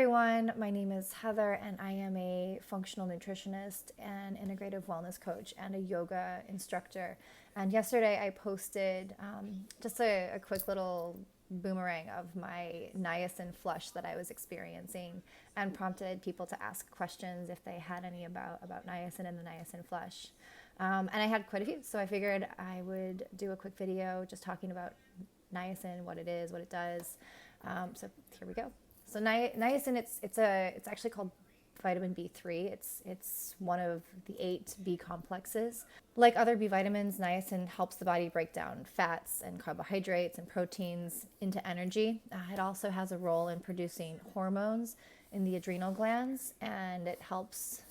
everyone. My name is Heather, and I am a functional nutritionist and integrative wellness coach and a yoga instructor. And yesterday I posted just a quick little boomerang of my niacin flush that I was experiencing and prompted people to ask questions if they had any about niacin and the niacin flush. And I had quite a few, so I figured I would do a quick video just talking about niacin, what it is, what it does. So here we go. So niacin, it's actually called vitamin B3. It's one of the 8 B complexes. Like other B vitamins, niacin helps the body break down fats and carbohydrates and proteins into energy. It also has a role in producing hormones in the adrenal glands, and it helps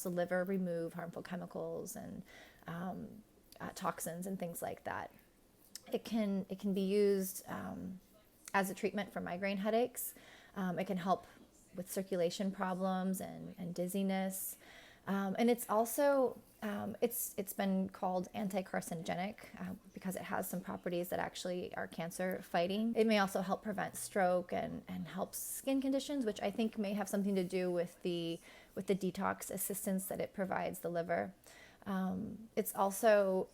the liver remove harmful chemicals and toxins and things like that. It can be used as a treatment for migraine headaches. It can help with circulation problems and dizziness. And it's also, it's been called anti-carcinogenic because it has some properties that actually are cancer fighting. It may also help prevent stroke and help skin conditions, which I think may have something to do with the detox assistance that it provides the liver. It's also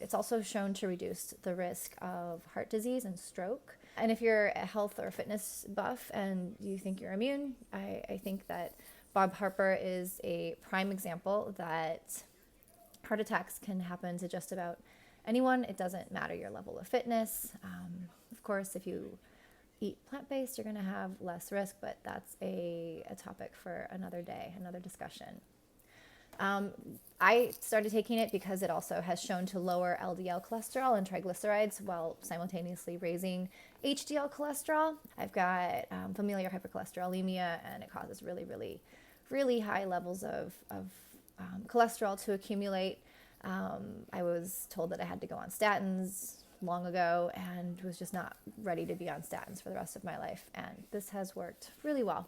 shown to reduce the risk of heart disease and stroke. And if you're a health or fitness buff and you think you're immune, I think that Bob Harper is a prime example that heart attacks can happen to just about anyone. It doesn't matter your level of fitness. Of course, if you eat plant-based, you're going to have less risk, but that's a topic for another day, another discussion. I started taking it because it also has shown to lower LDL cholesterol and triglycerides while simultaneously raising HDL cholesterol. I've got familial hypercholesterolemia, and it causes really, really, really high levels of cholesterol to accumulate. I was told that I had to go on statins long ago and was just not ready to be on statins for the rest of my life, and this has worked really well.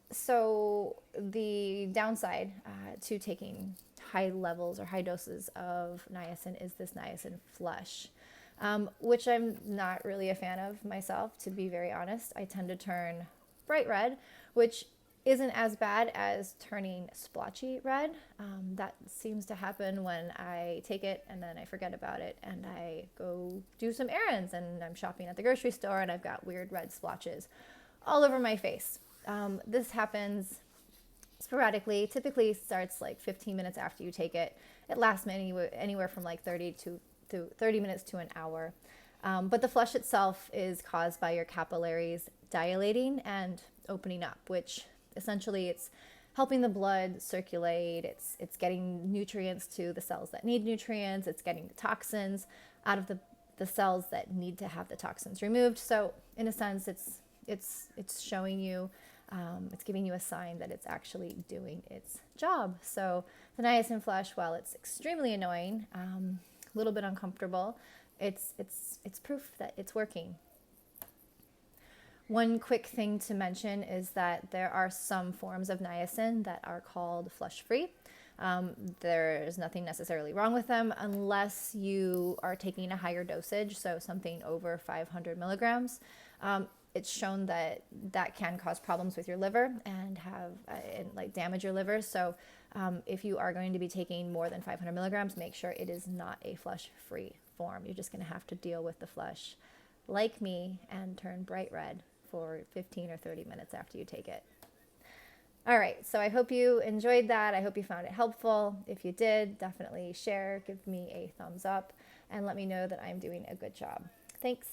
So the downside to taking high levels or high doses of niacin is this niacin flush, which I'm not really a fan of myself, to be very honest. I tend to turn bright red, which isn't as bad as turning splotchy red. That seems to happen when I take it and then I forget about it and I go do some errands and I'm shopping at the grocery store and I've got weird red splotches all over my face. This happens sporadically, typically starts like 15 minutes after you take it. It lasts anywhere from like 30 minutes to an hour. But the flush itself is caused by your capillaries dilating and opening up, which essentially it's helping the blood circulate. It's getting nutrients to the cells that need nutrients. It's getting the toxins out of the cells that need to have the toxins removed. So in a sense, it's showing you, it's giving you a sign that it's actually doing its job. So the niacin flush, while it's extremely annoying, a little bit uncomfortable, it's proof that it's working. One quick thing to mention is that there are some forms of niacin that are called flush-free. There's nothing necessarily wrong with them unless you are taking a higher dosage, so something over 500 milligrams. It's shown that can cause problems with your liver and like damage your liver. So if you are going to be taking more than 500 milligrams, make sure it is not a flush-free form. You're just going to have to deal with the flush like me and turn bright red for 15 or 30 minutes after you take it. All right, so I hope you enjoyed that. I hope you found it helpful. If you did, definitely share, give me a thumbs up, and let me know that I'm doing a good job. Thanks.